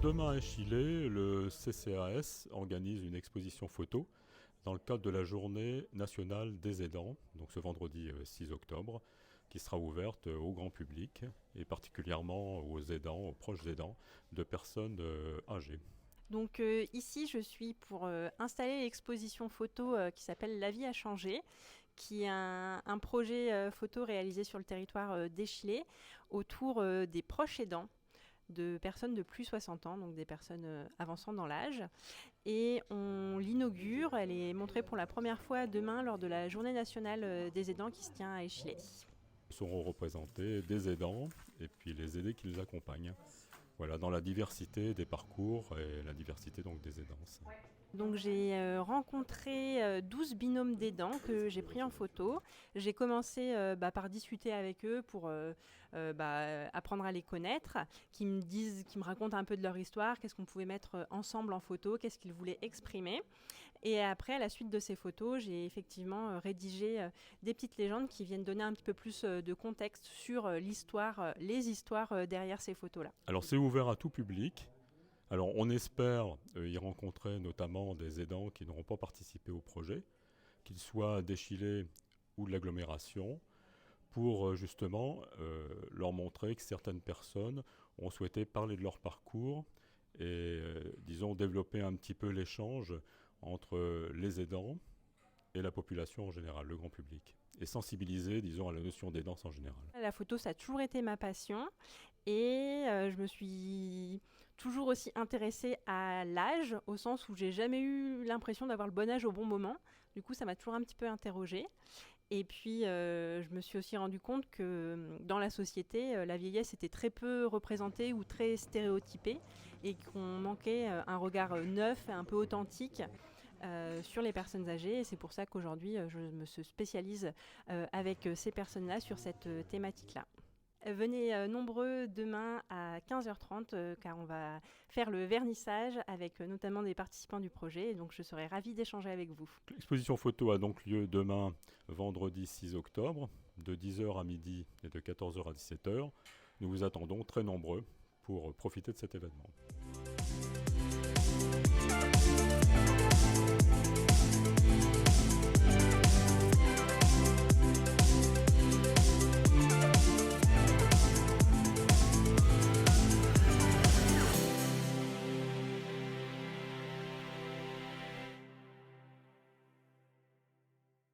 demain à Échillais, le CCAS organise une exposition photo dans le cadre de la journée nationale des aidants, donc ce vendredi 6 octobre, qui sera ouverte au grand public et particulièrement aux aidants, aux proches aidants de personnes âgées. Donc ici, je suis pour installer l'exposition photo qui s'appelle La vie a changé, qui est un projet photo réalisé sur le territoire d'Échillais autour des proches aidants de personnes de plus de 60 ans, donc des personnes avançant dans l'âge. Et on l'inaugure, elle est montrée pour la première fois demain lors de la journée nationale des aidants qui se tient à Échillais. Seront représentés des aidants et puis les aidés qui les accompagnent. Voilà, dans la diversité des parcours et la diversité donc des aidances. Donc j'ai rencontré 12 binômes d'aidants que j'ai pris en photo. J'ai commencé par discuter avec eux pour apprendre à les connaître, qui me racontent un peu de leur histoire, qu'est-ce qu'on pouvait mettre ensemble en photo, qu'est-ce qu'ils voulaient exprimer. Et après, à la suite de ces photos, j'ai effectivement rédigé des petites légendes qui viennent donner un petit peu plus de contexte sur l'histoire, les histoires derrière ces photos-là. Alors c'est ouvert à tout public. Alors on espère y rencontrer notamment des aidants qui n'auront pas participé au projet, qu'ils soient d'Échillais ou de l'agglomération, pour justement leur montrer que certaines personnes ont souhaité parler de leur parcours et disons développer un petit peu l'échange entre les aidants et la population en général, le grand public, et sensibiliser, disons, à la notion d'aidance en général. La photo, ça a toujours été ma passion et je me suis toujours aussi intéressée à l'âge, au sens où j'ai jamais eu l'impression d'avoir le bon âge au bon moment. Du coup, ça m'a toujours un petit peu interrogée. Et puis, je me suis aussi rendu compte que dans la société, la vieillesse était très peu représentée ou très stéréotypée et qu'on manquait un regard neuf et un peu authentique sur les personnes âgées. Et c'est pour ça qu'aujourd'hui, je me spécialise avec ces personnes-là sur cette thématique-là. Venez nombreux demain à 15h30 car on va faire le vernissage avec notamment des participants du projet. Et donc je serai ravie d'échanger avec vous. L'exposition photo a donc lieu demain, vendredi 6 octobre, de 10h à midi et de 14h à 17h. Nous vous attendons très nombreux pour profiter de cet événement.